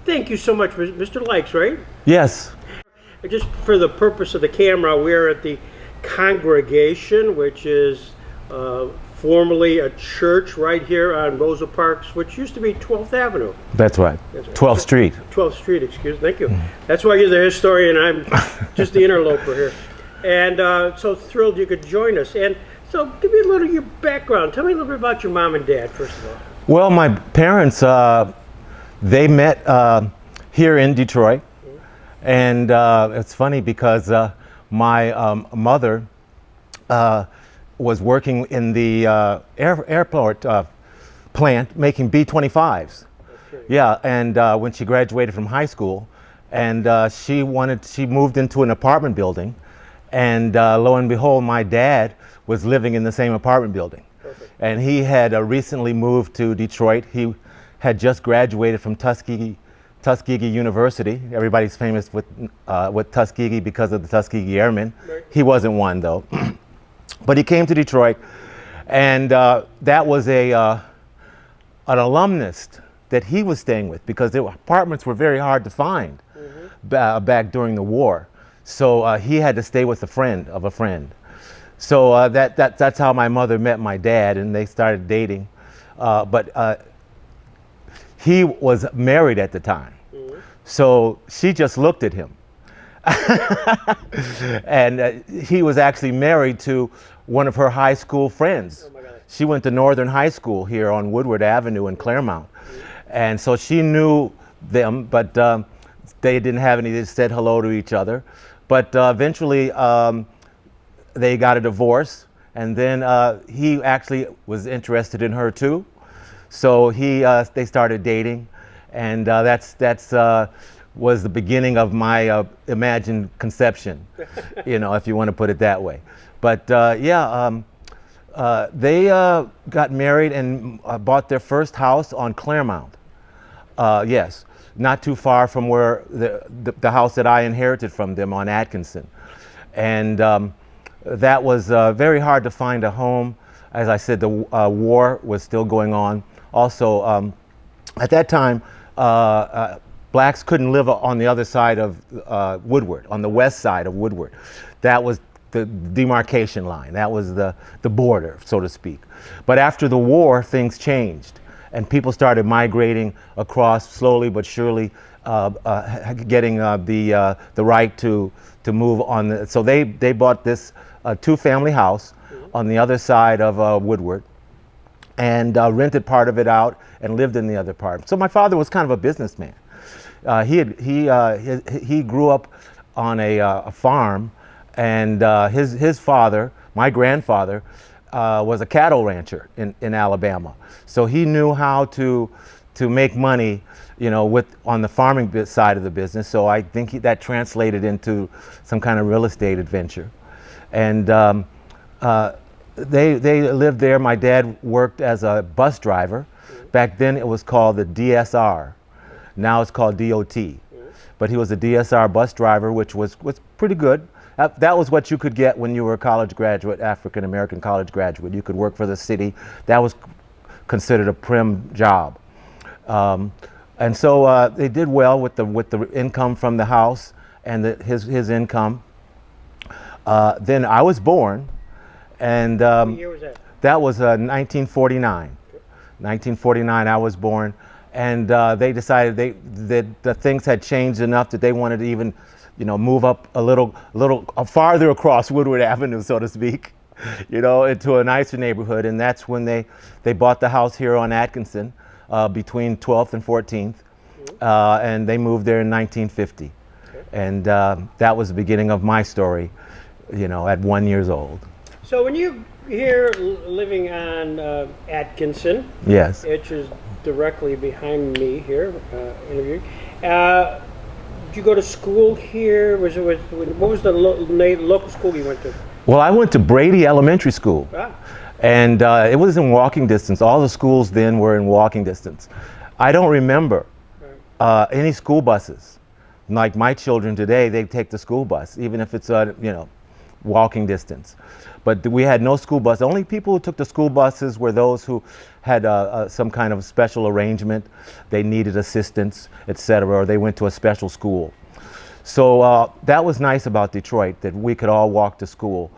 Thank you so much, Mr. Lykes, right? Yes. Just for the purpose of the camera, we're at the congregation, which is formerly a church right here on Rosa Parks, which used to be 12th Avenue. That's right. 12th Street. 12th Street, thank you. That's why you're the historian, I'm just the interloper here. And so thrilled you could join us. And so give me a little of your background. Tell me a little bit about your mom and dad, first of all. Well, my parents, they met here in Detroit. And it's funny because my mother was working in the airport plant making B-25s. Yeah, and when she graduated from high school, and she moved into an apartment building, and lo and behold, my dad was living in the same apartment building. Perfect. And he had recently moved to Detroit. He had just graduated from Tuskegee University. Everybody's famous with Tuskegee because of the Tuskegee Airmen. Right. He wasn't one though. But he came to Detroit, and that was an alumnus that he was staying with, because the apartments were very hard to find back during the war. So he had to stay with a friend of a friend. So that's how my mother met my dad, and they started dating. But he was married at the time. So she just looked at him. And he was actually married to one of her high school friends. Oh my God. She went to Northern High School here on Woodward Avenue in Claremont. And so she knew them, but they didn't have any, they said hello to each other. But eventually they got a divorce, and then he actually was interested in her too. So they started dating, and that's was the beginning of my imagined conception, if you want to put it that way. But they got married and bought their first house on Claremont. Yes, not too far from where the house that I inherited from them on Atkinson. And that was very hard to find a home. As I said, the war was still going on. Also, at that time, blacks couldn't live on the other side of Woodward, on the west side of Woodward. That was the demarcation line. That was the border, so to speak. But after the war, things changed, and people started migrating across slowly but surely, getting the right to move on. So they bought this two-family house on the other side of Woodward, and rented part of it out and lived in the other part. So my father was kind of a businessman. He grew up on a farm, and his father, my grandfather, was a cattle rancher in Alabama. So he knew how to make money, on the farming side of the business. So I think that translated into some kind of real estate adventure. And they lived there. My dad worked as a bus driver. Back then it was called the DSR. Now it's called DOT. But he was a DSR bus driver, which was pretty good. That was what you could get when you were a college graduate, African American college graduate. You could work for the city. That was considered a prim job. And so they did well with the income from the house and his income. Then I was born, and what year was that? That was 1949. 1949, I was born, and they decided that things had changed enough that they wanted to even, move up a little farther across Woodward Avenue, so to speak, into a nicer neighborhood. And that's when they bought the house here on Atkinson, between 12th and 14th, and they moved there in 1950. Okay. And that was the beginning of my story, at 1 year old. So when you here living on Atkinson, yes, which is directly behind me here, interviewing. Did you go to school here? What was the local school you went to? Well, I went to Brady Elementary School, and it was in walking distance. All the schools then were in walking distance. I don't remember any school buses. Like my children today, they take the school bus, even if it's walking distance. But we had no school bus. The only people who took the school buses were those who had some kind of special arrangement. They needed assistance, etc., or they went to a special school. So that was nice about Detroit, that we could all walk to school.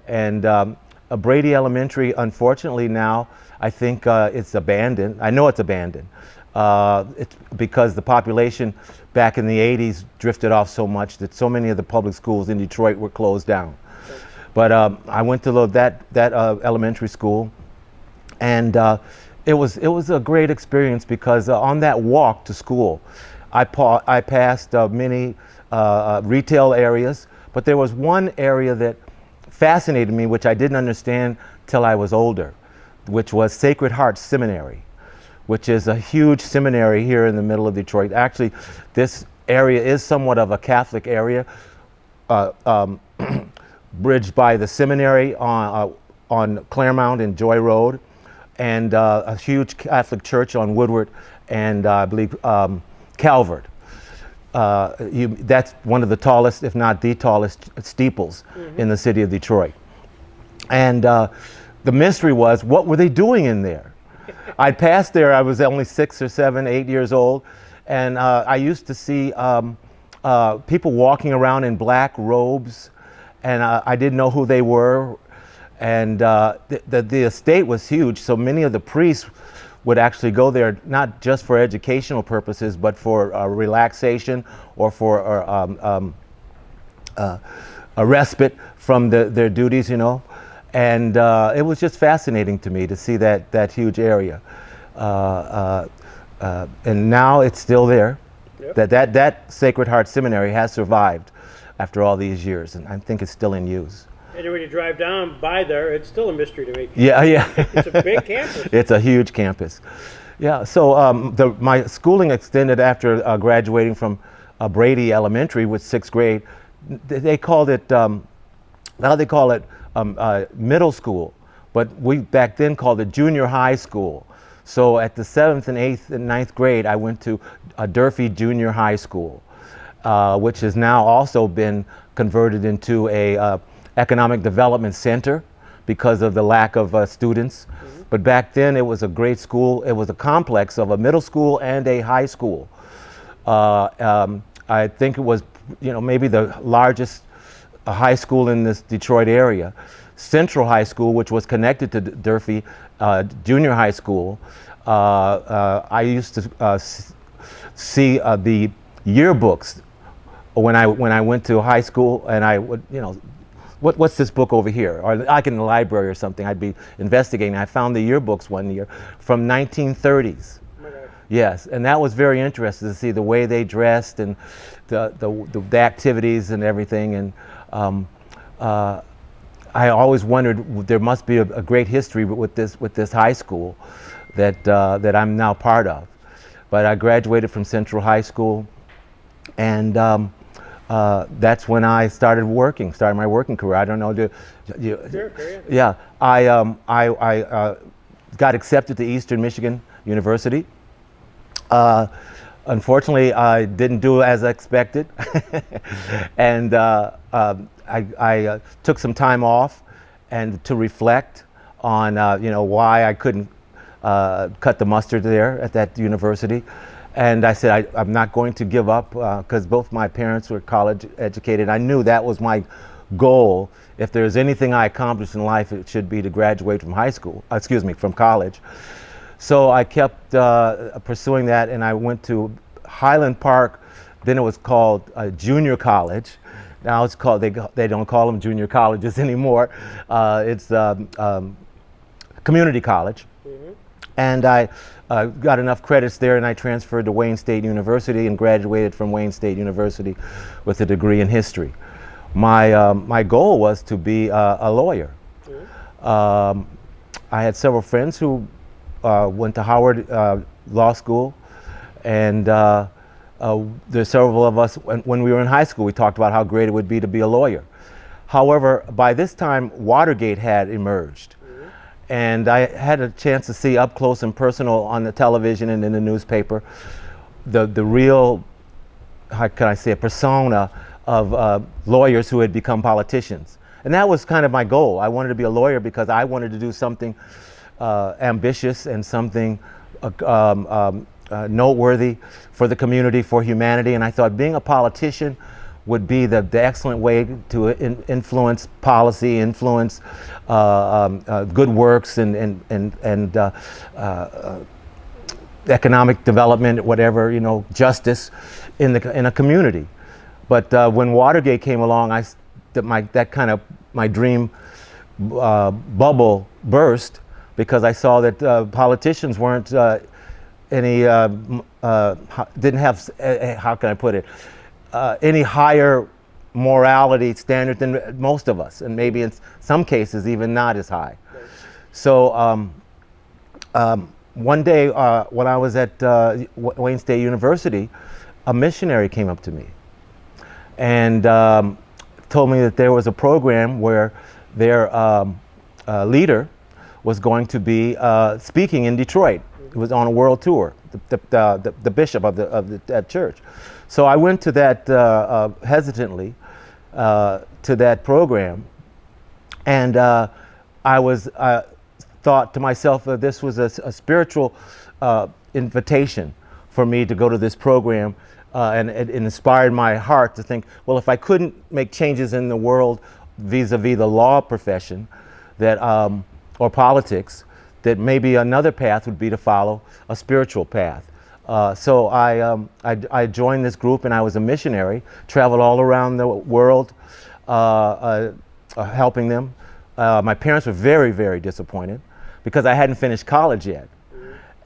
And Brady Elementary, unfortunately now, I think it's abandoned. I know it's abandoned. It's because the population back in the 80s drifted off so much that so many of the public schools in Detroit were closed down. But I went to that elementary school, and it was a great experience because on that walk to school, I passed many retail areas, but there was one area that fascinated me, which I didn't understand till I was older, which was Sacred Heart Seminary, which is a huge seminary here in the middle of Detroit. Actually, this area is somewhat of a Catholic area, bridged by the seminary on Claremont and Joy Road, and a huge Catholic church on Woodward and I believe Calvert. That's one of the tallest, if not the tallest, steeples in the city of Detroit. And the mystery was, what were they doing in there? I passed there, I was only 6 or 7, 8 years old, and I used to see people walking around in black robes, and I didn't know who they were. And the estate was huge, so many of the priests would actually go there not just for educational purposes, but for relaxation or for a respite from their duties, you know. And it was just fascinating to me to see that huge area. And now it's still there. Yep. That Sacred Heart Seminary has survived after all these years, and I think it's still in use. And when you drive down by there, it's still a mystery to me. Yeah, yeah. It's a big campus. It's a huge campus. Yeah, so my schooling extended after graduating from Brady Elementary with 6th grade. They called it, now they call it middle school, but we back then called it junior high school. So at the 7th and 8th and 9th grade, I went to Durfee Junior High School, which has now also been converted into a economic development center because of the lack of students. Mm-hmm. But back then it was a great school. It was a complex of a middle school and a high school. I think it was, maybe the largest high school in this Detroit area. Central High School, which was connected to Durfee Junior High School. I used to see the yearbooks when I went to high school, and I would, what's this book over here? Or like in the library or something, I'd be investigating. I found the yearbooks one year from 1930s. Yes, and that was very interesting to see the way they dressed and the activities and everything. And I always wondered, there must be a great history with this high school that I'm now part of. But I graduated from Central High School, and that's when I started my working career. I don't know, yeah. I got accepted to Eastern Michigan University. Unfortunately, I didn't do as expected, and I took some time off and to reflect on why I couldn't cut the mustard there at that university. And I said, I'm not going to give up, because both my parents were college educated. I knew that was my goal. If there's anything I accomplished in life, it should be to graduate from college. So I kept pursuing that, and I went to Highland Park. Then it was called junior college. Now it's called, they don't call them junior colleges anymore. It's community college. Mm-hmm. And I got enough credits there, and I transferred to Wayne State University and graduated from Wayne State University with a degree in history. My goal was to be a lawyer. Mm-hmm. I had several friends who went to Howard Law School, and there's several of us, when we were in high school, we talked about how great it would be to be a lawyer. However, by this time, Watergate had emerged. And I had a chance to see up close and personal on the television and in the newspaper the real, how can I say, a persona of lawyers who had become politicians. And that was kind of my goal. I wanted to be a lawyer because I wanted to do something ambitious and something noteworthy for the community, for humanity. And I thought being a politician would be the excellent way to influence policy, influence good works and economic development, whatever, you know, justice in a community. But when Watergate came along, my dream bubble burst, because I saw that politicians weren't didn't have, how can I put it, any higher morality standard than most of us, and maybe in some cases even not as high. Right. So one day when I was at Wayne State University, a missionary came up to me and told me that there was a program where their leader was going to be speaking in Detroit. It was on a world tour, the bishop of that church. So I went to that hesitantly to that program, and I thought to myself that this was a spiritual invitation for me to go to this program, and it inspired my heart to think, well, if I couldn't make changes in the world vis-a-vis the law profession, that or politics, that maybe another path would be to follow a spiritual path. So I joined this group, and I was a missionary, traveled all around the world helping them. My parents were very, very disappointed because I hadn't finished college yet.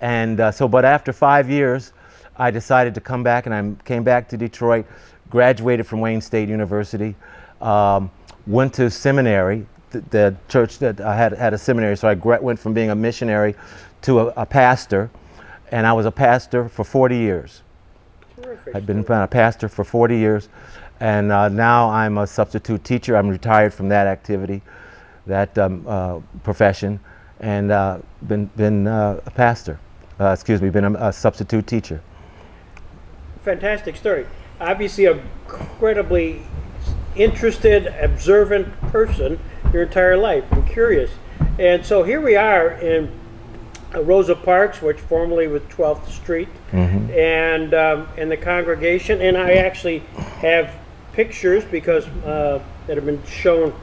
And but after 5 years, I decided to come back, and I came back to Detroit, graduated from Wayne State University, went to seminary. The church that I had a seminary, so I went from being a missionary to a pastor, and I was a pastor for 40 years. Terrific. I've been a pastor for 40 years, and now I'm a substitute teacher. I'm retired from that activity, that profession, and been a pastor. Been a substitute teacher. Fantastic story. Obviously, a incredibly interested, observant person your entire life. I'm curious. And so here we are in Rosa Parks, which formerly was 12th Street, and the congregation. And I actually have pictures because that have been shown,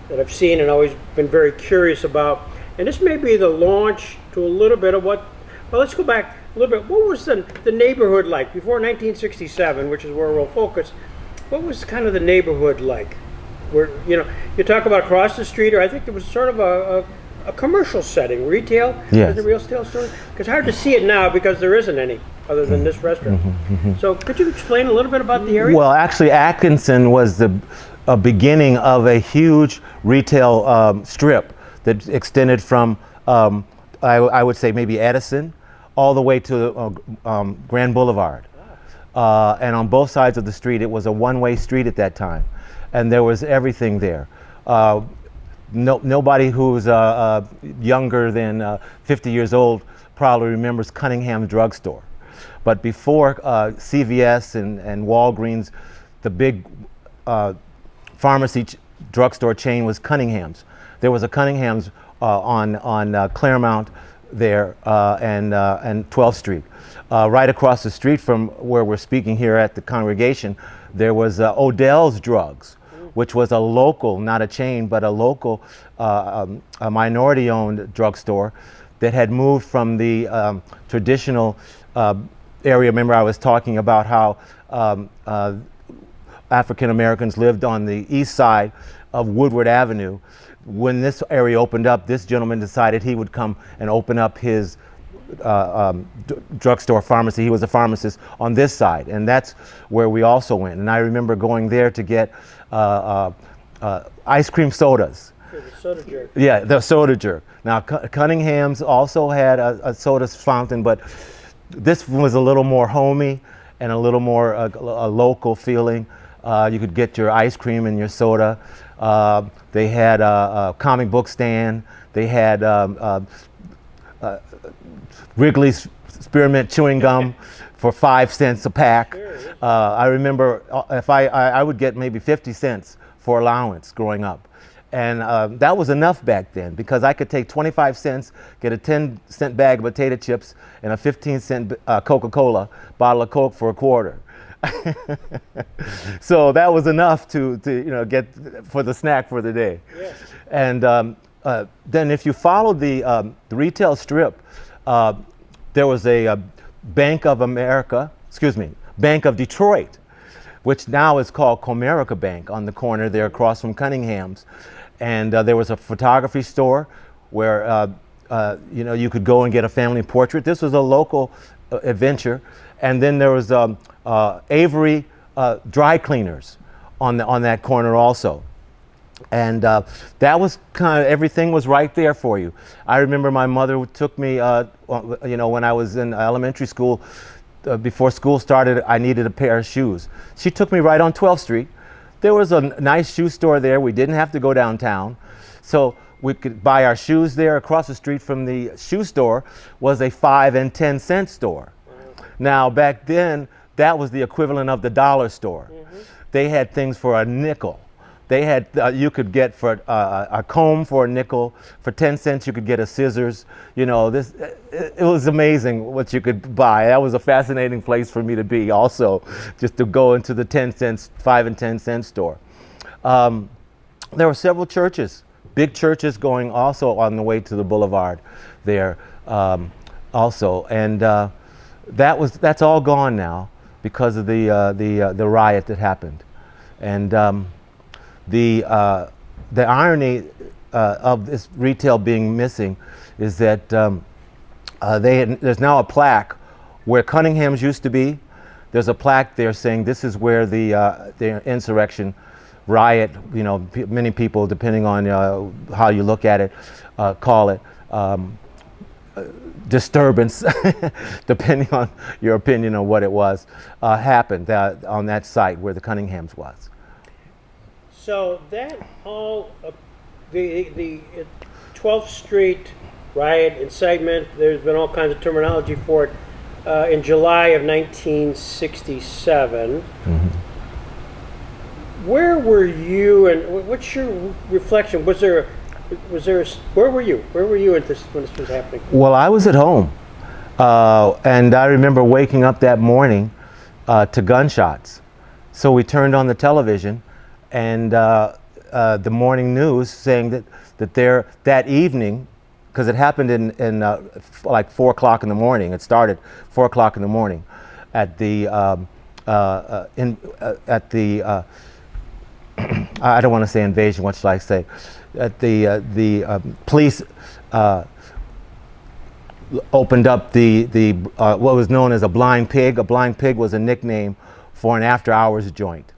that I've seen and always been very curious about. And this may be the launch to a little bit of what, well, let's go back a little bit. What was the neighborhood like before 1967, which is where we'll focus? What was kind of the neighborhood like? Where, you know, you talk about across the street, or I think there was sort of a commercial setting, retail. Yes. Is the real estate store? Because it's hard to see it now because there isn't any other than this restaurant. So could you explain a little bit about the area? Well, actually, Atkinson was the beginning of a huge retail strip that extended from, I would say maybe Edison, all the way to Grand Boulevard. And on both sides of the street, it was a one-way street at that time. And there was everything there. Nobody who's younger than 50 years old probably remembers Cunningham's drugstore. But before CVS and Walgreens, the big pharmacy drugstore chain was Cunningham's. There was a Cunningham's on Claremont there and 12th Street. Right across the street from where we're speaking here at the congregation, there was Odell's Drugs, which was a local, not a chain, but a local, a minority-owned drugstore that had moved from the traditional area. Remember, I was talking about how African Americans lived on the east side of Woodward Avenue. When this area opened up, this gentleman decided he would come and open up his drugstore pharmacy. He was a pharmacist on this side, and that's where we also went. And I remember going there to get ice cream sodas. The soda jerk. Yeah, the soda jerk. Now, Cunningham's also had a soda fountain, but this was a little more homey and a little more a local feeling. You could get your ice cream and your soda. They had a comic book stand. They had Wrigley's Spearmint chewing gum for 5 cents a pack. Sure, yeah. I remember if I would get maybe 50 cents for allowance growing up. And that was enough back then, because I could take 25 cents, get a 10-cent bag of potato chips, and a 15-cent Coca-Cola bottle of Coke for a quarter. So that was enough to get for the snack for the day. Yes. And then if you followed the retail strip, there was a Bank of Detroit, which now is called Comerica Bank, on the corner there across from Cunningham's. And there was a photography store where you could go and get a family portrait. This was a local adventure. And then there was Avery Dry Cleaners on that corner also. And that was kind of, everything was right there for you. I remember my mother took me, when I was in elementary school, before school started, I needed a pair of shoes. She took me right on 12th Street. There was a nice shoe store there. We didn't have to go downtown. So we could buy our shoes there. Across the street from the shoe store was a 5 and 10 cent store. Now, back then, that was the equivalent of the dollar store. They had things for a nickel. They had, you could get for a comb for a nickel. For 10 cents, you could get a scissors. It was amazing what you could buy. That was a fascinating place for me to be also, just to go into the 5 and 10 cent store. There were several churches, big churches going also on the way to the boulevard there also. And that's all gone now because of the riot that happened. And the irony of this retail being missing is that there's now a plaque where Cunningham's used to be. There's a plaque there saying this is where the insurrection riot, many people, depending on how you look at it, call it disturbance, depending on your opinion on what it was, happened on that site where the Cunningham's was. So that all, the 12th Street riot, incitement, there's been all kinds of terminology for it. In July of 1967, where were you, and what's your reflection? Where were you? Where were you when this was happening? Well, I was at home, and I remember waking up that morning to gunshots. So we turned on the television, and the morning news saying that evening, because it happened in like 4 o'clock in the morning. It started 4 o'clock in the morning at the I don't want to say invasion. What should I say? At the police opened up the what was known as a blind pig. A blind pig was a nickname for an after-hours joint.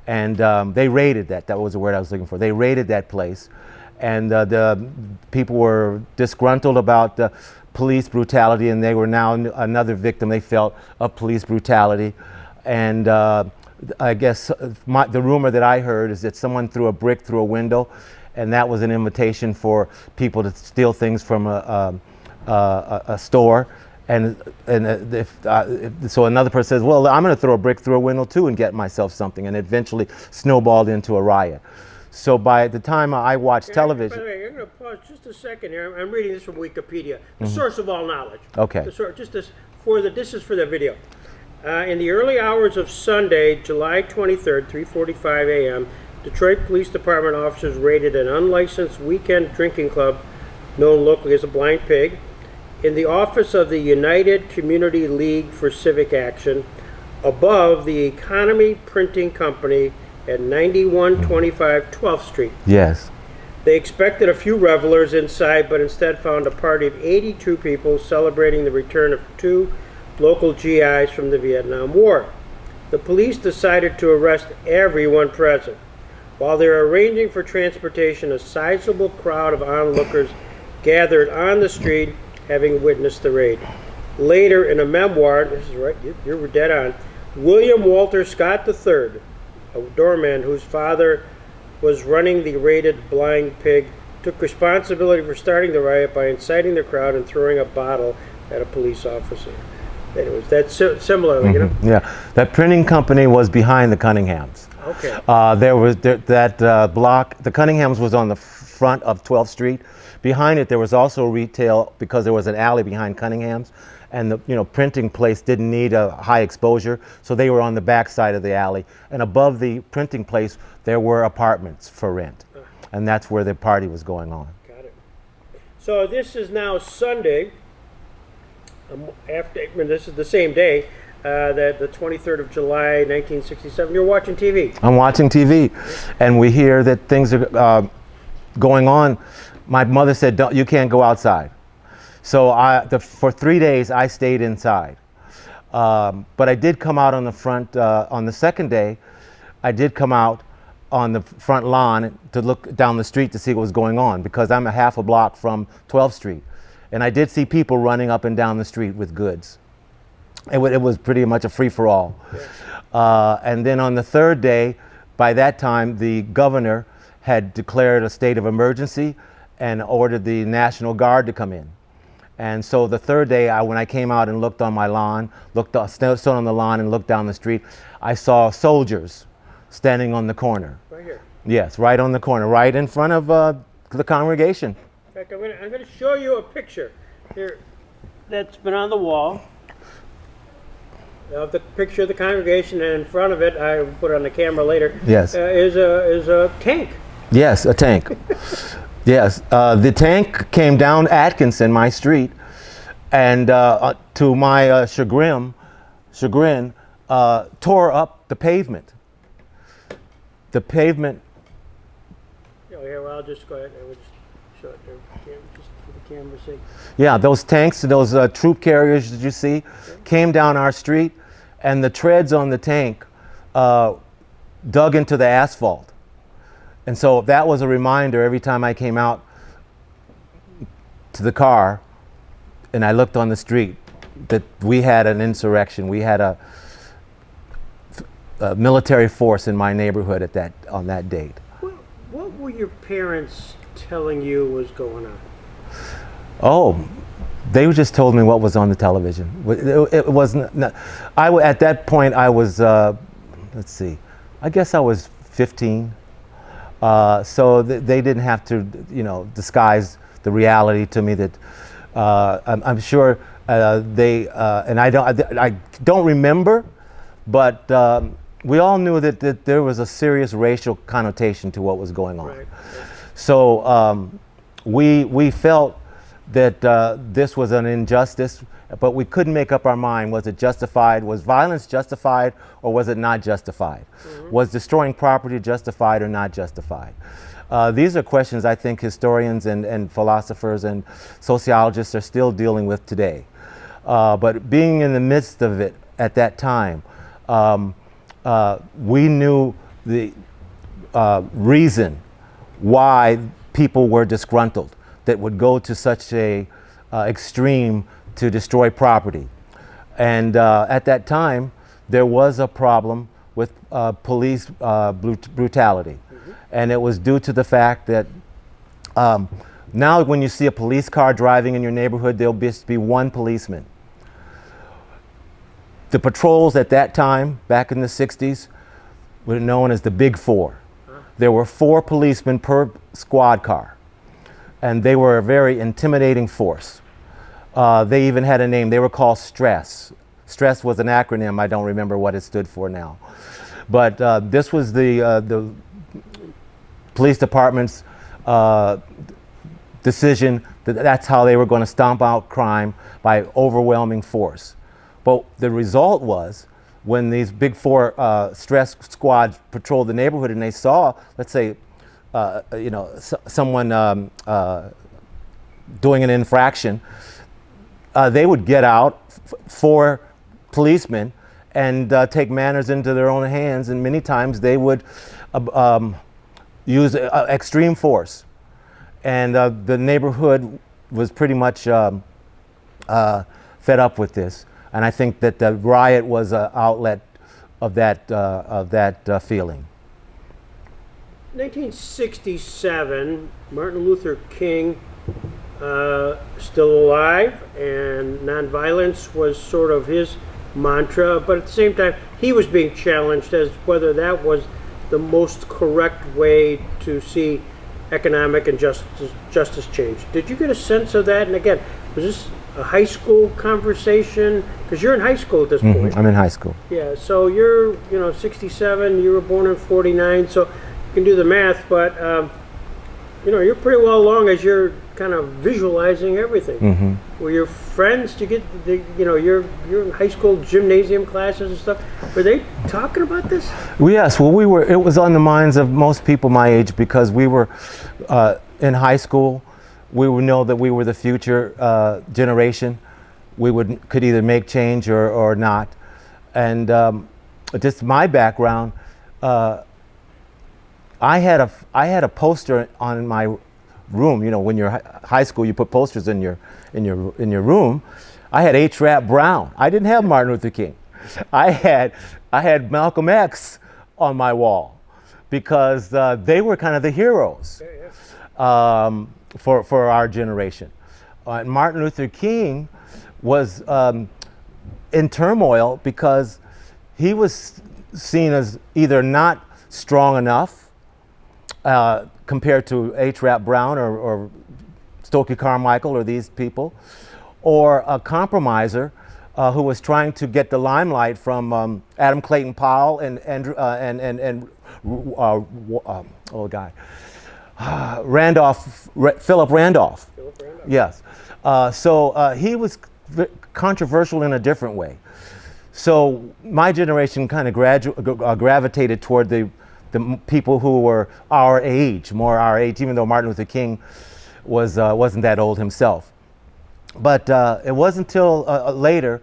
And they raided that. That was the word I was looking for. They raided that place. And the people were disgruntled about the police brutality, and they were now another victim, they felt, of police brutality. And I guess the rumor that I heard is that someone threw a brick through a window, and that was an invitation for people to steal things from a store. And so another person says, well, I'm going to throw a brick through a window too and get myself something, and eventually snowballed into a riot. So by the time I watched television... By the way, you're going to pause just a second here. I'm reading this from Wikipedia, the source of all knowledge. Okay. This is for the video. In the early hours of Sunday, July 23rd, 3:45 a.m., Detroit Police Department officers raided an unlicensed weekend drinking club known locally as a Blind Pig in the office of the United Community League for Civic Action above the Economy Printing Company at 9125 12th Street. Yes. They expected a few revelers inside, but instead found a party of 82 people celebrating the return of 2 local GIs from the Vietnam War. The police decided to arrest everyone present. While they were arranging for transportation, a sizable crowd of onlookers gathered on the street, having witnessed the raid. Later, in a memoir, this is right, you're dead on, William Walter Scott III, a doorman whose father was running the raided Blind Pig, took responsibility for starting the riot by inciting the crowd and throwing a bottle at a police officer. Anyways, that's similar, you know? Yeah, that printing company was behind the Cunninghams. Okay. There was that block. The Cunninghams was on the front of 12th Street. Behind it, there was also retail because there was an alley behind Cunningham's, and the printing place didn't need a high exposure, so they were on the back side of the alley. And above the printing place, there were apartments for rent, and that's where the party was going on. Got it. So this is now Sunday. This is the same day, the 23rd of July, 1967. You're watching TV. I'm watching TV, and we hear that things are going on. My mother said, "You can't go outside." So for 3 days, I stayed inside. But I did come out on the front, on the second day, I did come out on the front lawn to look down the street to see what was going on, because I'm a half a block from 12th Street. And I did see people running up and down the street with goods. It was pretty much a free-for-all. And then on the third day, by that time, the governor had declared a state of emergency and ordered the National Guard to come in. And so the third day, when I came out and looked on my lawn, stood on the lawn and looked down the street, I saw soldiers standing on the corner. Right here. Yes, right on the corner, right in front of the congregation. In fact, I'm going to show you a picture here that's been on the wall of the picture of the congregation, and in front of it, I will put it on the camera later. Yes. Is a tank. Yes, a tank. Yes, the tank came down Atkinson, my street, and to my chagrin, tore up the pavement. The pavement. Oh, yeah, well, I'll just go ahead and just show it there, just for the camera's sake. Yeah, those tanks, those troop carriers that you see, came down our street, and the treads on the tank dug into the asphalt. And so that was a reminder every time I came out to the car and I looked on the street that we had an insurrection. We had a military force in my neighborhood on that date. What were your parents telling you was going on? Oh, they just told me what was on the television. It wasn't. At that point, I was. Let's see. I guess I was 15. So they didn't have to, disguise the reality to me that I'm sure they and I don't remember, but we all knew that there was a serious racial connotation to what was going on. Right. So we felt that this was an injustice, but we couldn't make up our mind. Was it justified? Was violence justified, or was it not justified? Mm-hmm. Was destroying property justified or not justified? These are questions I think historians and philosophers and sociologists are still dealing with today. But being in the midst of it at that time, we knew the reason why people were disgruntled that would go to such a extreme to destroy property. And at that time, there was a problem with police brutality. Mm-hmm. And it was due to the fact that now when you see a police car driving in your neighborhood, there'll be one policeman. The patrols at that time, back in the 60s, were known as the Big Four. There were 4 policemen per squad car, and they were a very intimidating force. They even had a name. They were called Stress. Stress was an acronym. I don't remember what it stood for now. But this was the police department's decision that that's how they were going to stomp out crime, by overwhelming force. But the result was, when these Big Four stress squads patrolled the neighborhood and they saw, let's say, someone doing an infraction, they would get out 4 policemen and take matters into their own hands, and many times they would use extreme force. And the neighborhood was pretty much fed up with this. And I think that the riot was an outlet of that feeling. 1967, Martin Luther King still alive, and nonviolence was sort of his mantra, but at the same time, he was being challenged as whether that was the most correct way to see economic and justice change. Did you get a sense of that? And again, was this a high school conversation? Because you're in high school at this point. I'm in high school. Yeah, so you're 67. You were born in 49, so you can do the math. But you're pretty well along as you're kind of visualizing everything. Were your friends, to get your high school gymnasium classes and stuff, were they talking about this? Yes, well, it was on the minds of most people my age, because we were in high school. We would know that we were the future generation. We could either make change or not. And just my background, I had a poster on my room. When you're high school, you put posters in your room. I had H. Rap Brown. I didn't have Martin Luther King. I had Malcolm X on my wall, because they were kind of the heroes for our generation. Martin Luther King was in turmoil because he was seen as either not strong enough compared to H. Rap Brown or Stokely Carmichael or these people, or a compromiser who was trying to get the limelight from Adam Clayton Powell and Philip Randolph. Yes. So he was controversial in a different way. So my generation kind of gravitated toward the people who were more our age, even though Martin Luther King wasn't that old himself. But it wasn't until later,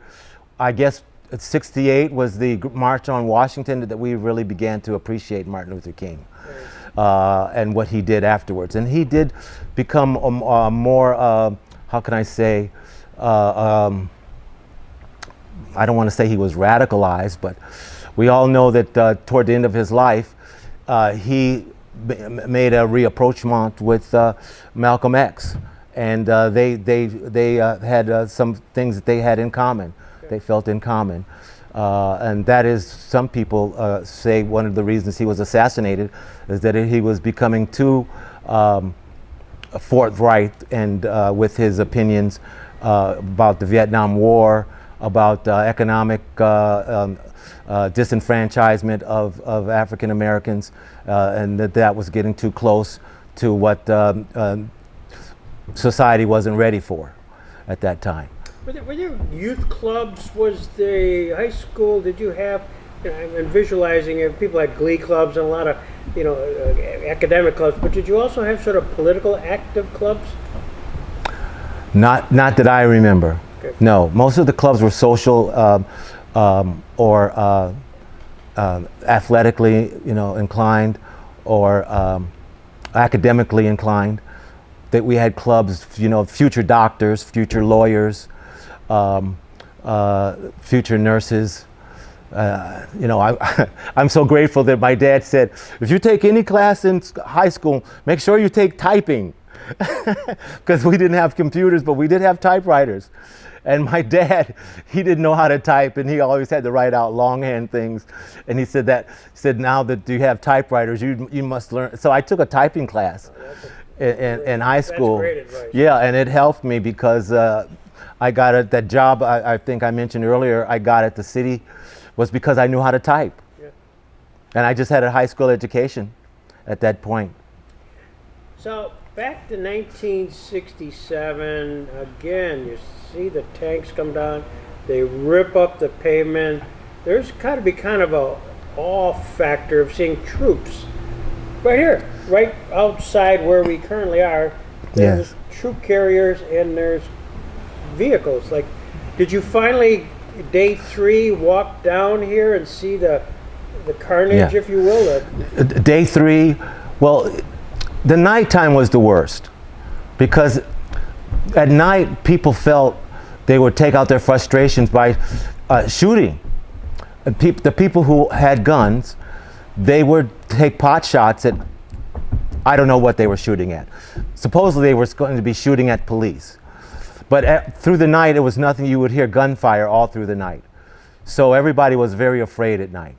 I guess '68 was the March on Washington, that we really began to appreciate Martin Luther King and what he did afterwards. And he did become more, how can I say, I don't want to say he was radicalized, but we all know that toward the end of his life, he made a rapprochement with Malcolm X, and they had some things that they had in common. They felt in common, and that is, some people say one of the reasons he was assassinated is that he was becoming too forthright and with his opinions about the Vietnam War, about economic disenfranchisement of African Americans, and that was getting too close to what society wasn't ready for at that time. Were there youth clubs? Was the high school, did you have, I'm visualizing it, people had glee clubs and a lot of academic clubs, but did you also have sort of political active clubs? Not that I remember. Okay. No, most of the clubs were social or athletically, inclined, or academically inclined. That we had clubs, future doctors, future lawyers, future nurses. I'm so grateful that my dad said, if you take any class in high school, make sure you take typing. Because we didn't have computers, but we did have typewriters. And my dad, he didn't know how to type, and he always had to write out longhand things. And he said now that you have typewriters, you must learn. So I took a typing class in high school. That's great advice. Yeah, and it helped me because I got that job I think I mentioned earlier, I got at the city, was because I knew how to type. Yeah. And I just had a high school education at that point. So back to 1967, again, you see the tanks come down, they rip up the pavement. There's got to be kind of a awe factor of seeing troops right here, right outside where we currently are. There's troop carriers and there's vehicles. Like, did you finally, day 3, walk down here and see the carnage, if you will? Day 3, well, the nighttime was the worst, because at night people felt they would take out their frustrations by shooting. And the people who had guns, they would take pot shots at, I don't know what they were shooting at. Supposedly they were going to be shooting at police. But through the night, it was nothing. You would hear gunfire all through the night. So everybody was very afraid at night.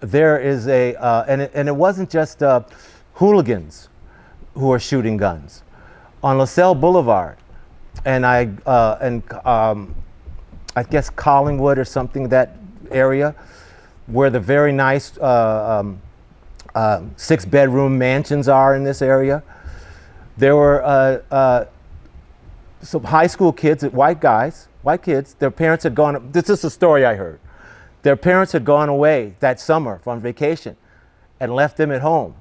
there is and it wasn't just hooligans who were shooting guns. On LaSalle Boulevard, and I guess Collingwood or something, that area, where the very nice 6-bedroom mansions are in this area. There were some high school kids, white kids, their parents had gone, this is a story I heard. Their parents had gone away that summer on vacation and left them at home.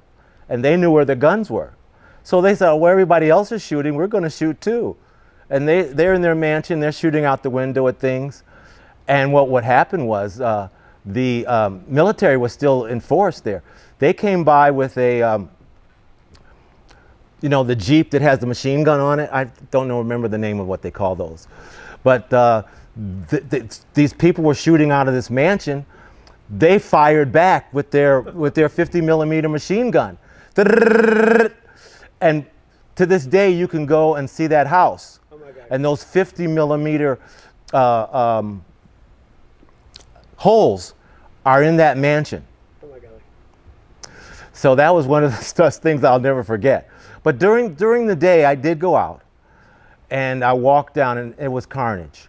And they knew where the guns were. So they said, where everybody else is shooting, we're going to shoot too. And they're in their mansion, they're shooting out the window at things. And what would happen was the military was still in force there. They came by with a, the Jeep that has the machine gun on it. I don't remember the name of what they call those. But these people were shooting out of this mansion. They fired back with their 50 millimeter machine gun. And to this day, you can go and see that house. Oh my God. And those 50 millimeter holes are in that mansion. Oh my God. So that was one of the things I'll never forget. But during the day, I did go out, and I walked down, and it was carnage.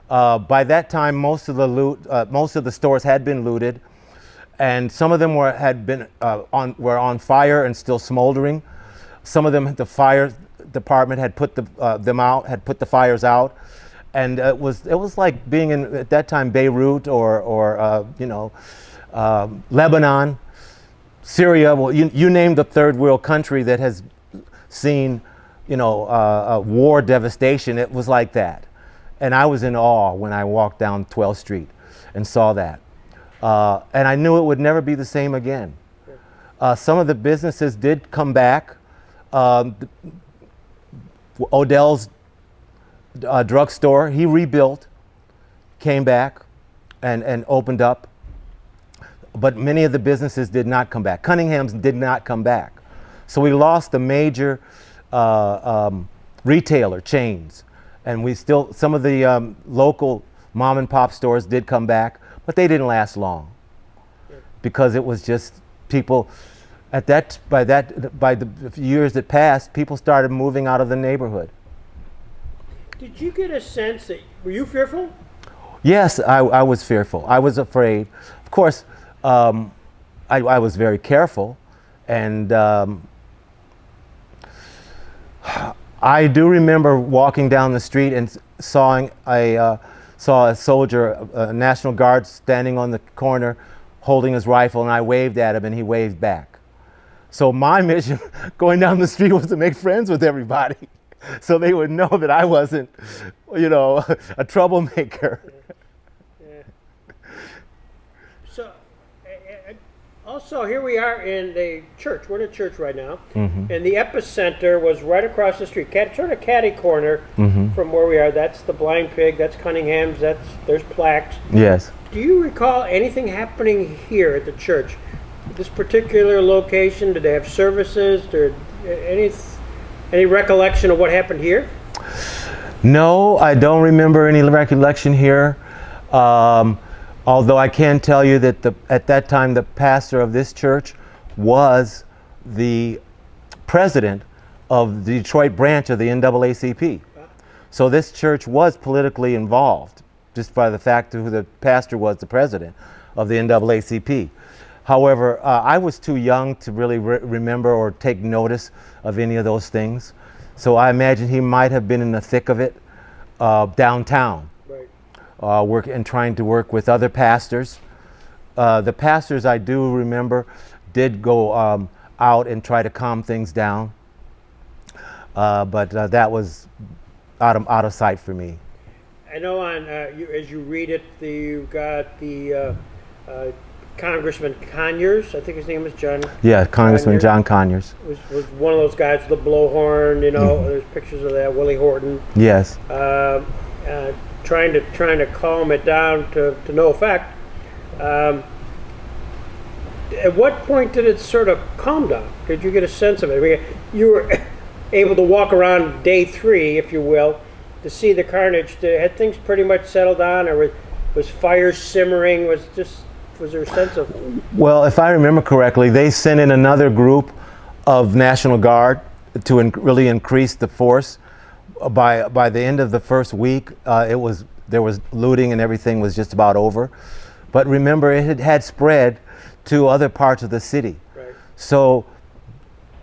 By that time, most of the stores had been looted, and some of them were on fire and still smoldering. Some of them, the fire department had put put the fires out, and it was like being in, at that time, Beirut or Lebanon, Syria. Well, you name the third world country that has seen, war devastation. It was like that. And I was in awe when I walked down 12th Street and saw that. And I knew it would never be the same again. Some of the businesses did come back. Odell's drugstore, he rebuilt, came back and opened up. But many of the businesses did not come back. Cunningham's did not come back. So we lost the major retailer chains. And some of the local mom and pop stores did come back, but they didn't last long, because it was just people by the years that passed, people started moving out of the neighborhood. Did you get a sense that, were you fearful? Yes, I was fearful. I was afraid. Of course, I was very careful, and I do remember walking down the street and saw a soldier, a National Guard, standing on the corner holding his rifle, and I waved at him and he waved back. So my mission going down the street was to make friends with everybody so they would know that I wasn't, a troublemaker. Yeah. So, also, here we are in the church. We're in a church right now. Mm-hmm. And the epicenter was right across the street, sort of catty corner from where we are. That's the Blind Pig. That's Cunningham's. There's plaques. Yes. Do you recall anything happening here at the church? This particular location, did they have services? Or any recollection of what happened here? No, I don't remember any recollection here. Although I can tell you that at that time the pastor of this church was the president of the Detroit branch of the NAACP. So this church was politically involved, just by the fact that who the pastor was the president of the NAACP. However, I was too young to really remember or take notice of any of those things. So I imagine he might have been in the thick of it downtown. Trying to work with other pastors. The pastors, I do remember, did go out and try to calm things down, but that was out of sight for me. I know as you read it, you've got the Congressman Conyers. I think his name was John. Yeah, Congressman Conyers. John Conyers was one of those guys with the blowhorn. There's pictures of that. Willie Horton. Yes. Trying to calm it down to no effect. At what point did it sort of calm down? Did you get a sense of it? I mean, you were able to walk around day 3, if you will, to see the carnage. Had things pretty much settled down, or was fire simmering? Was just Was there a sense of? Well, if I remember correctly, they sent in another group of National Guard to really increase the force. By the end of the first week, there was looting and everything was just about over. But remember, it had spread to other parts of the city. Right. So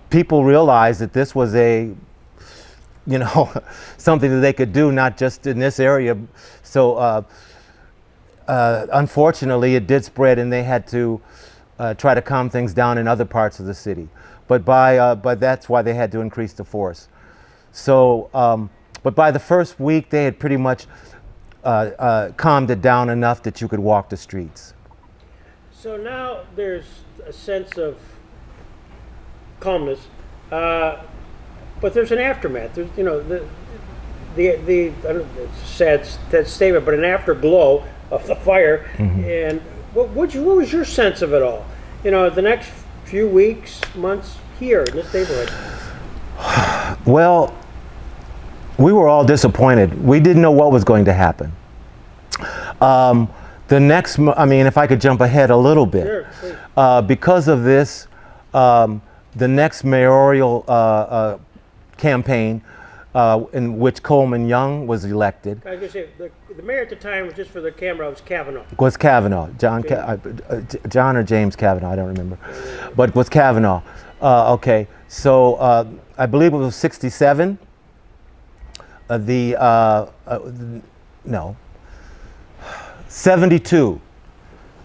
people realized that this was something that they could do, not just in this area. So unfortunately, it did spread, and they had to try to calm things down in other parts of the city. But that's why they had to increase the force. So, but by the first week, they had pretty much calmed it down enough that you could walk the streets. So now there's a sense of calmness, but there's an aftermath. There's, I don't know, it's a sad statement, but an afterglow of the fire. Mm-hmm. And what was your sense of it all? The next few weeks, months here in this neighborhood. Well, we were all disappointed. We didn't know what was going to happen. If I could jump ahead a little bit, Sure, please. Because of this, the next mayoral campaign, in which Coleman Young was elected, I was going to say, the mayor at the time, just for the camera, was Kavanaugh. was Kavanaugh, John or James Kavanaugh, I don't remember, but was Kavanaugh. Okay, so I believe it was 67. 72.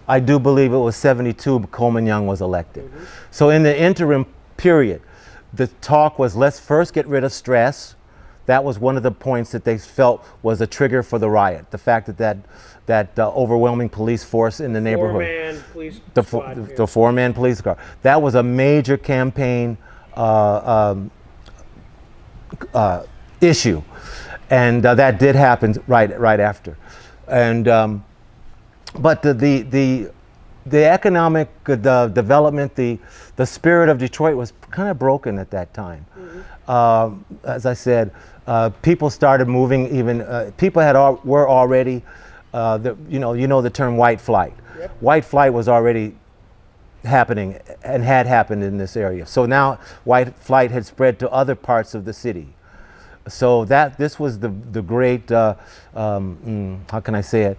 I do believe it was 72 Coleman Young was elected. Mm-hmm. So in the interim period, the talk was, let's first get rid of stress. That was one of the points that they felt was a trigger for the riot. The fact that overwhelming police force in the neighborhood. Four-man police squad. The four-man police car. That was a major campaign issue. And that did happen right after. And but the economic development, the spirit of Detroit was kind of broken at that time. Mm-hmm. As I said, people started moving. Even people were already, the term white flight. Yep. White flight was already happening and had happened in this area. So now white flight had spread to other parts of the city. So this was the great, how can I say it,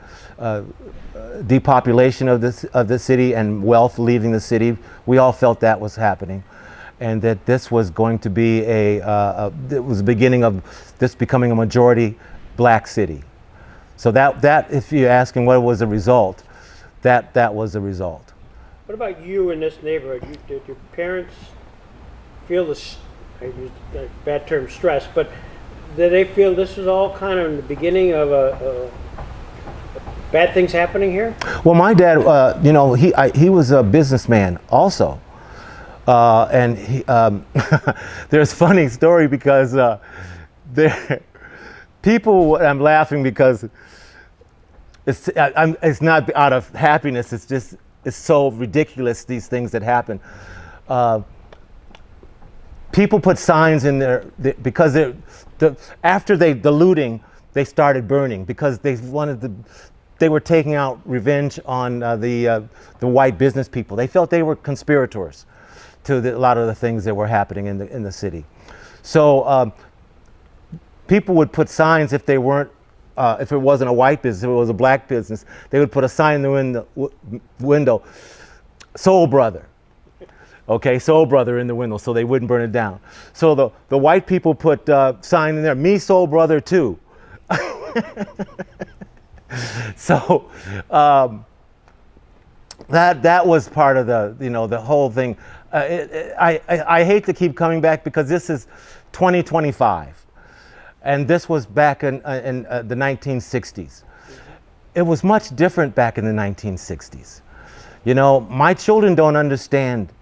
depopulation of the city and wealth leaving the city. We all felt that was happening, and that this was going to be it was the beginning of this becoming a majority black city. So that if you're asking what was the result, that was the result. What about you in this neighborhood? Did your parents feel this? I use the bad term, stress, but did they feel this was all kind of the beginning of bad things happening here? Well, my dad, he was a businessman also, and he, there's a funny story because I'm laughing because it's not out of happiness. It's so ridiculous, these things that happen. People put signs in there because after the looting, they started burning because they were taking out revenge on the white business people. They felt they were conspirators to a lot of the things that were happening in the city. So people would put signs if they weren't, if it wasn't a white business, if it was a black business, they would put a sign in the window, "Soul Brother." Okay, Soul Brother in the window, so they wouldn't burn it down. So the white people put sign in there, "Me Soul Brother too." So that was part of the whole thing. I hate to keep coming back because this is 2025, and this was back in the 1960s. It was much different back in the 1960s. My children don't understand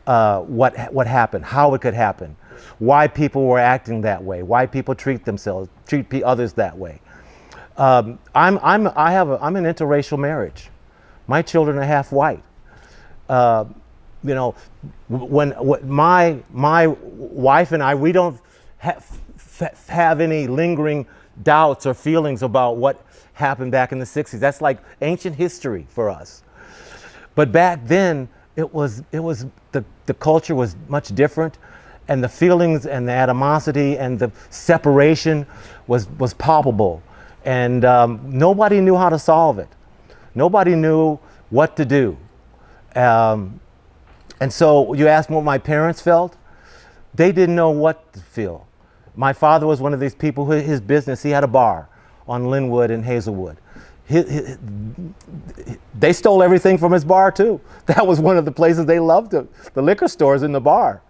what happened, how it could happen, why people were acting that way, why people treat others that way. I'm an interracial marriage. My children are half white. When my wife and I, we don't have any lingering doubts or feelings about what happened back in the 60s. That's like ancient history for us. But back then, the culture was much different, and the feelings and the animosity and the separation was palpable, and nobody knew how to solve it. Nobody knew what to do. And so you asked what my parents felt. They didn't know what to feel. My father was one of these people who, his business, he had a bar on Linwood and Hazelwood. They stole everything from his bar too. That was one of the places they loved, the liquor stores in the bar.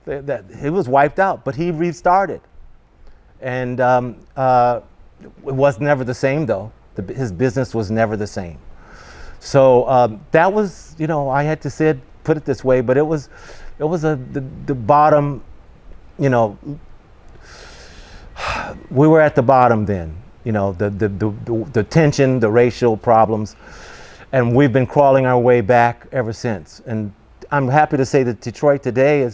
Yeah. It was wiped out, but he restarted. And it was never the same though. His business was never the same. So that was, you know, I had to put it this way, but it was the bottom, you know, we were at the bottom then, you know, the tension, the racial problems, and we've been crawling our way back ever since. And I'm happy to say that Detroit today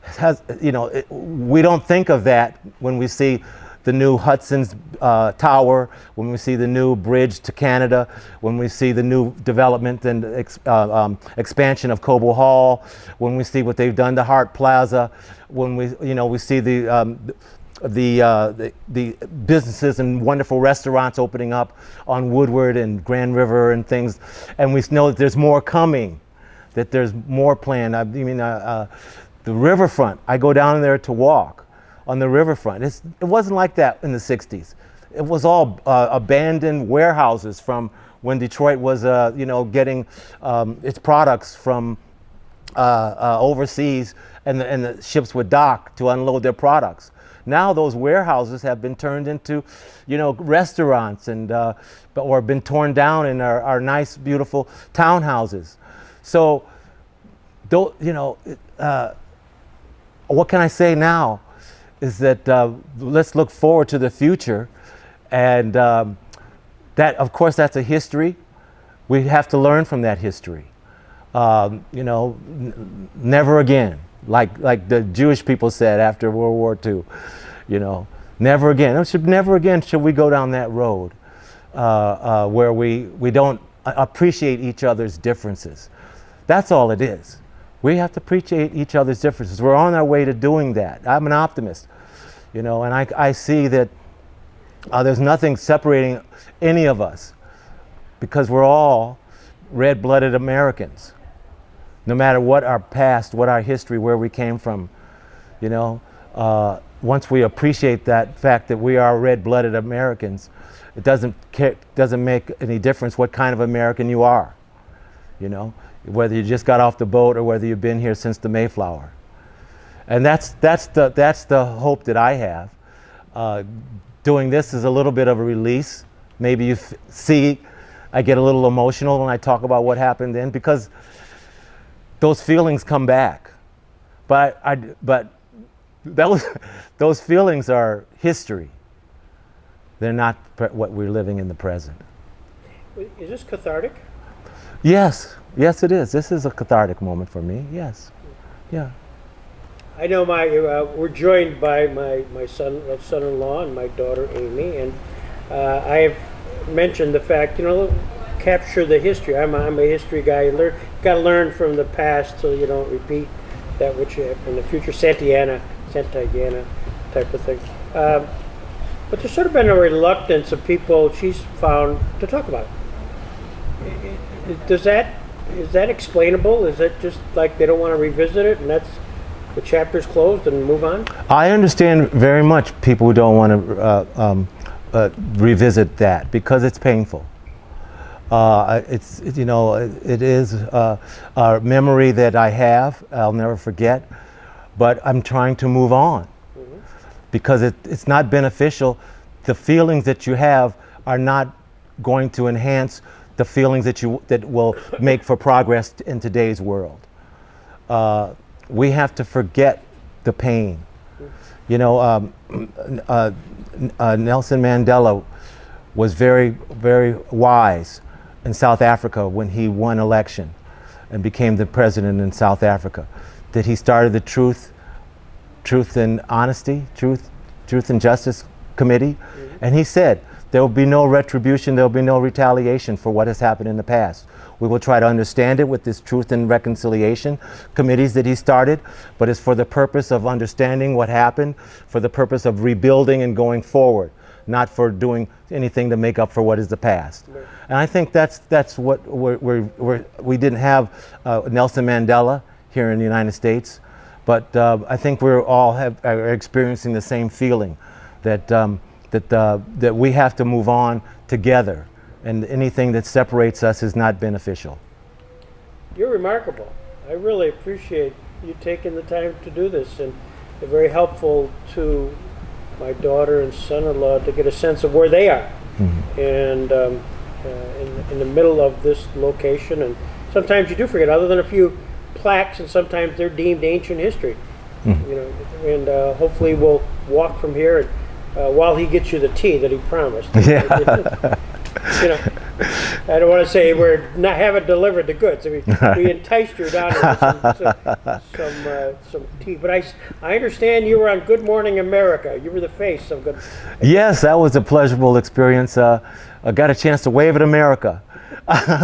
has, you know, we don't think of that when we see the new Hudson's Tower, when we see the new bridge to Canada, when we see the new development and expansion of Cobo Hall, when we see what they've done to Hart Plaza, when we see the businesses and wonderful restaurants opening up on Woodward and Grand River and things, and we know that there's more coming, that there's more planned. I mean, the riverfront, I go down there to walk on the riverfront. It wasn't like that in the 60s. It was all abandoned warehouses from when Detroit was, getting its products from overseas, and the ships would dock to unload their products. Now those warehouses have been turned into, you know, restaurants or been torn down and are nice, beautiful townhouses. So, you know, what can I say now? Is that let's look forward to the future, and that, of course, that's a history. We have to learn from that history. You know, never again, like the Jewish people said after World War II. You know, never again. Never again should we go down that road where we don't appreciate each other's differences. That's all it is. We have to appreciate each other's differences. We're on our way to doing that. I'm an optimist, you know, and I see that there's nothing separating any of us, because we're all red-blooded Americans, no matter what our past, what our history, where we came from, you know. Once we appreciate that fact that we are red-blooded Americans, it doesn't make any difference what kind of American you are, you know, whether you just got off the boat or whether you've been here since the Mayflower. And that's the hope that I have. Doing this is a little bit of a release. Maybe you see I get a little emotional when I talk about what happened then, because those feelings come back. But those feelings are history. They're not what we're living in the present. Is this cathartic? Yes, it is. This is a cathartic moment for me. Yes, yeah. I know we're joined by my son-in-law and my daughter Amy, and I have mentioned the fact, you know, capture the history. I'm a history guy. You got to learn from the past so you don't repeat that which in the future. Santayana type of thing. But there's sort of been a reluctance of people she's found to talk about it. Is that explainable? Is it just like they don't want to revisit it, and that's the chapter's closed and move on? I understand very much people who don't want to revisit that, because it's painful. It's you know, it is a memory that I have. I'll never forget, but I'm trying to move on, because it's not beneficial. The feelings that you have are not going to enhance the feelings that will make for progress in today's world. We have to forget the pain. You know, Nelson Mandela was very, very wise in South Africa when he won election and became the president in South Africa. That he started the Truth and Honesty, Truth and Justice Committee, and he said There will be no retribution, there will be no retaliation for what has happened in the past. We will try to understand it with this Truth and Reconciliation committees that he started, but it's for the purpose of understanding what happened, for the purpose of rebuilding and going forward, not for doing anything to make up for what is the past. Right. And I think that's what we didn't have Nelson Mandela here in the United States, but I think we're all are experiencing the same feeling that that we have to move on together, and anything that separates us is not beneficial. You're remarkable. I really appreciate you taking the time to do this, and it's very helpful to my daughter and son-in-law to get a sense of where they are, and in the middle of this location. And sometimes you do forget, other than a few plaques, and sometimes they're deemed ancient history. You know, and hopefully we'll walk from here, and while he gets you the tea that he promised. Yeah. You know, I don't want to say we're not haven't delivered the goods. I mean, we enticed you down with some tea. But I understand you were on Good Morning America. You were the face of Good. Yes, that was a pleasurable experience. I got a chance to wave at America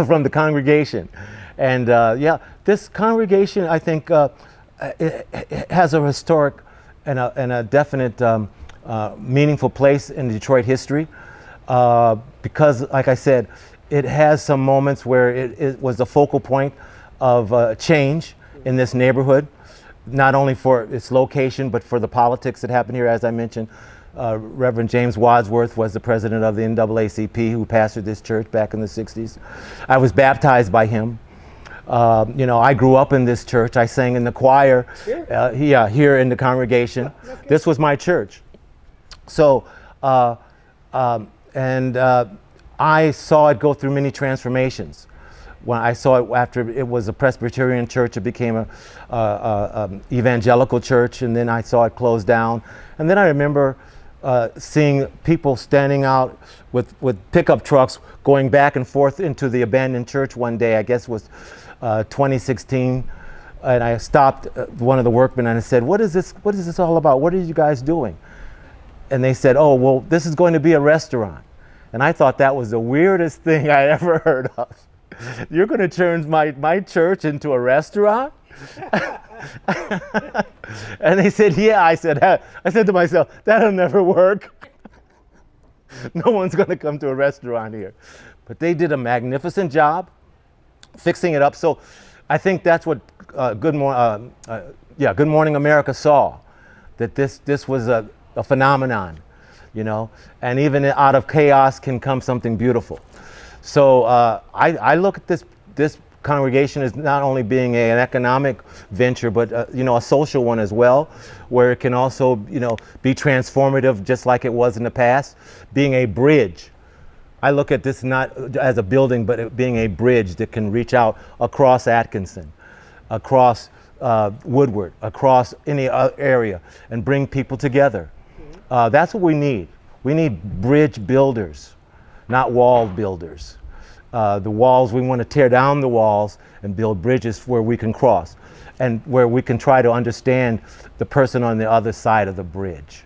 from the congregation, and yeah, this congregation, I think, it has a historic and a definite meaningful place in Detroit history. Because, like I said, it has some moments where it was a focal point of change in this neighborhood, not only for its location, but for the politics that happened here. As I mentioned, Reverend James Wadsworth was the president of the NAACP, who pastored this church back in the 60s. I was baptized by him. You know, I grew up in this church. I sang in the choir here in the congregation. Okay. This was my church. So, I saw it go through many transformations. When I saw it after it was a Presbyterian church, it became a evangelical church, and then I saw it close down. And then I remember seeing people standing out with pickup trucks going back and forth into the abandoned church one day. I guess it was 2016. And I stopped one of the workmen and I said, what is this all about? What are you guys doing? And they said, oh, well, this is going to be a restaurant. And I thought that was the weirdest thing I ever heard of. You're going to turn my church into a restaurant? And they said, yeah. I said to myself, that'll never work. No one's going to come to a restaurant here. But they did a magnificent job fixing it up. So I think that's what Good Morning America saw, that this was a phenomenon, you know, and even out of chaos can come something beautiful. So I look at this congregation as not only being an economic venture, but you know, a social one as well, where it can also, you know, be transformative, just like it was in the past, being a bridge. I look at this not as a building, but it being a bridge that can reach out across Atkinson, across Woodward, across any area, and bring people together. That's what we need. We need bridge builders, not wall builders. The walls, we want to tear down the walls and build bridges where we can cross, and where we can try to understand the person on the other side of the bridge.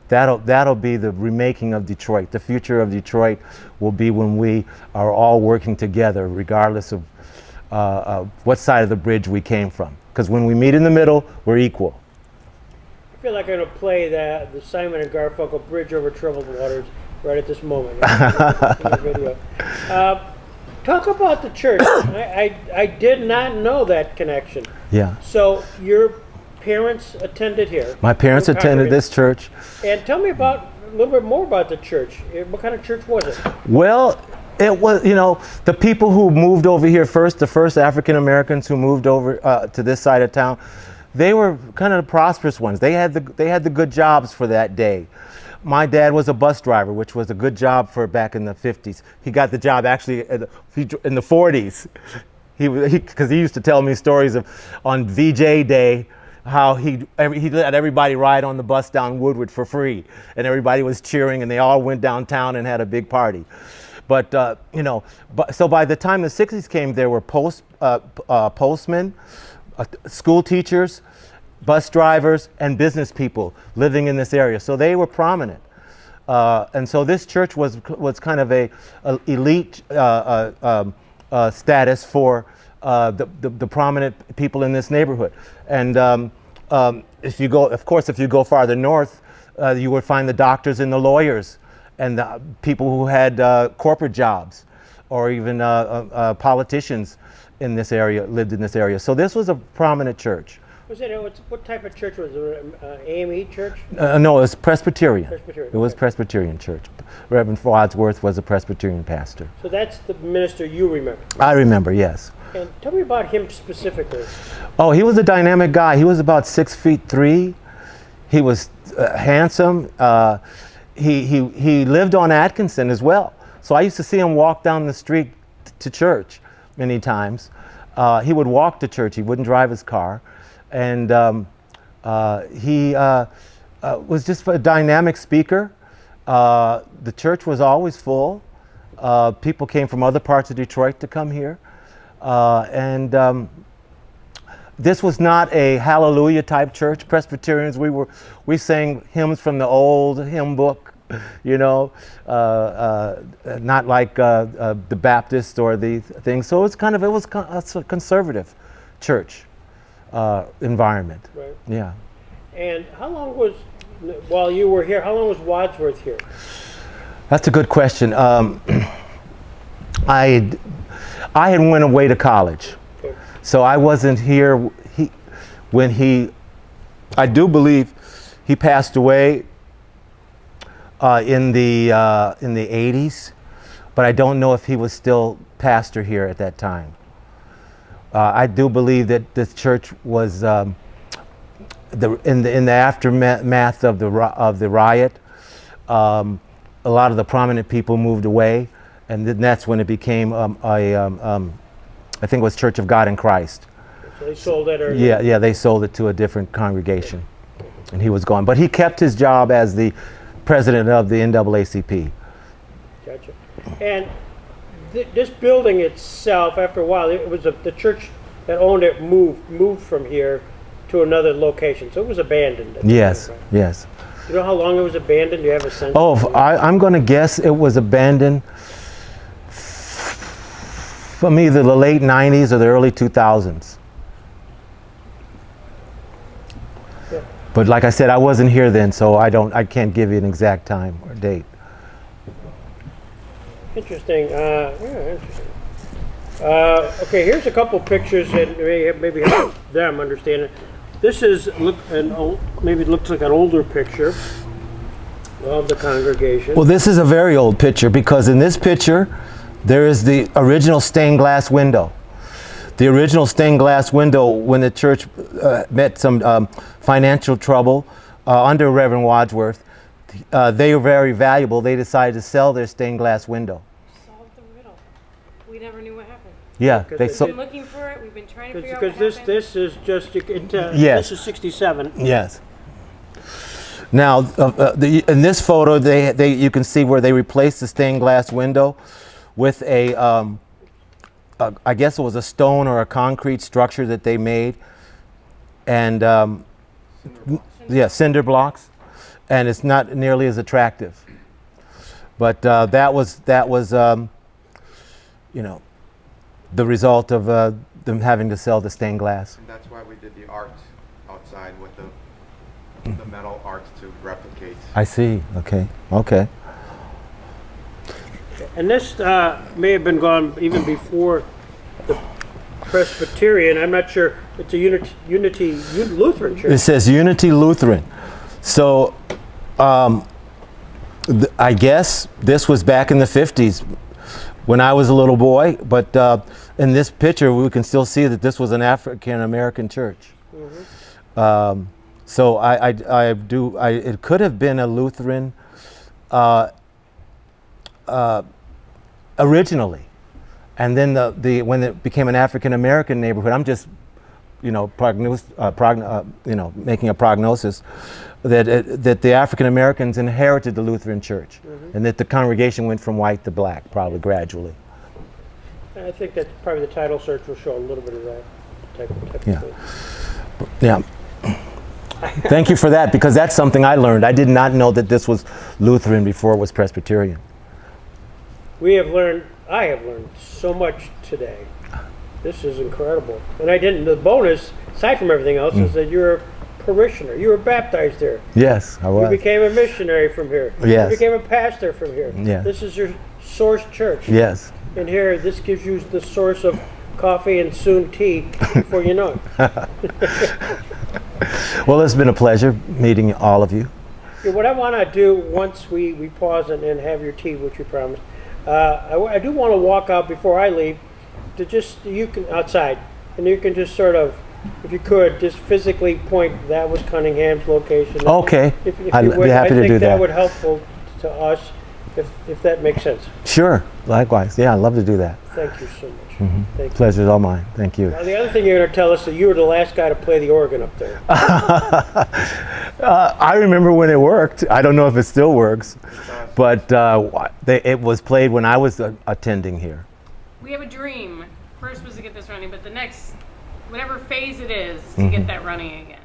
That'll be the remaking of Detroit. The future of Detroit will be when we are all working together, regardless of what side of the bridge we came from. Because when we meet in the middle, we're equal. I feel like I'm going to play the Simon and Garfunkel Bridge Over Troubled Waters right at this moment in the video. Talk about the church. I did not know that connection. Yeah. So your parents attended here. My parents attended this church. And tell me a little bit more about the church. What kind of church was it? Well, it was, you know, the people who moved over here first, the first African Americans who moved over to this side of town, they were kind of the prosperous ones. They had the good jobs for that day. My dad was a bus driver, which was a good job for back in the 50s. He got the job actually in the 40s. Because he used to tell me stories of on VJ Day how he let everybody ride on the bus down Woodward for free, and everybody was cheering, and they all went downtown and had a big party. But you know, so by the time the 60s came, there were postmen, school teachers, bus drivers, and business people living in this area. So they were prominent. And so this church was kind of a elite status for the prominent people in this neighborhood. And if you go farther north, you would find the doctors and the lawyers and the people who had corporate jobs, or even politicians in this area, lived in this area. So this was a prominent church. What type of church was it? AME church? No, it was Presbyterian. Presbyterian. It was Presbyterian church. Reverend Wadsworth was a Presbyterian pastor. So that's the minister you remember? I remember, yes. And tell me about him specifically. Oh, he was a dynamic guy. He was about 6'3". He was handsome. He lived on Atkinson as well. So I used to see him walk down the street to church many times. He would walk to church. He wouldn't drive his car. And he was just a dynamic speaker. The church was always full. People came from other parts of Detroit to come here. This was not a hallelujah type church. Presbyterians, we sang hymns from the old hymn book, you know, not like the Baptist or the thing. So it was a conservative church environment. Right. Yeah. And while you were here, how long was Wadsworth here? That's a good question. I had went away to college. Okay. So I wasn't here I do believe he passed away in the 80s, but I don't know if he was still pastor here at that time. I do believe that this church was in the aftermath of the riot. A lot of the prominent people moved away, and then that's when it became I think it was Church of God in Christ. So they sold it? Yeah, they sold it to a different congregation, and he was gone. But he kept his job as the president of the NAACP. Gotcha. And this building itself, after a while, it was the church that owned it moved from here to another location, so it was abandoned. Yes, yes. You know how long it was abandoned? Do you have a sense? Oh, I'm going to guess it was abandoned from either the late 90s or the early 2000s. Yeah. But like I said, I wasn't here then, so I can't give you an exact time or date. Interesting. Interesting. Okay, here's a couple pictures that maybe help them understand it. This is maybe it looks like an older picture of the congregation. Well, this is a very old picture, because in this picture there is the original stained glass window. The original stained glass window, when the church met some financial trouble under Reverend Wadsworth, they were very valuable. They decided to sell their stained glass window. Solved the riddle. We never knew what happened. Yeah, we've been looking for it. We've been trying to figure out what happened. Because this is just yes. This is 67. Yes. Now, in this photo, you can see where they replaced the stained glass window with I guess it was a stone or a concrete structure that they made, and cinder blocks, and it's not nearly as attractive. But that was the result of them having to sell the stained glass. And that's why we did the art outside with the metal art to replicate. I see. Okay. And this may have been gone even before the Presbyterian. I'm not sure. It's a Unity Lutheran church. It says Unity Lutheran. So I guess this was back in the 50s when I was a little boy. But in this picture, we can still see that this was an African American church. Mm-hmm. So it could have been a Lutheran originally, and then when it became an African American neighborhood, I'm just making a prognosis that the African Americans inherited the Lutheran church, mm-hmm. and that the congregation went from white to black, probably gradually. I think that probably the title search will show a little bit of that type of yeah. thing. Yeah. Thank you for that, because that's something I learned. I did not know that this was Lutheran before it was Presbyterian. I have learned so much today. This is incredible. And the bonus, aside from everything else, is that you're a parishioner. You were baptized there. Yes, I was. You became a missionary from here. Yes. You became a pastor from here. Yes. This is your source church. Yes. And here, this gives you the source of coffee and soon tea before you know it. Well, it's been a pleasure meeting all of you. Yeah, what I want to do once we pause and have your tea, which we promised, I do want to walk out before I leave you can outside, and you can just sort of, if you could, just physically point that was Cunningham's location. Okay, If I'd you would, be happy to do I think that that. would helpful to us, if that makes sense. Sure, likewise. Yeah, I'd love to do that. Thank you so much. Thank you. Pleasure's all mine. Thank you. Now, the other thing you're going to tell us that you were the last guy to play the organ up there. I remember when it worked. I don't know if it still works, but it was played when I was attending here. We have a dream. First was to get this running, but the next, whatever phase it is, to get that running again.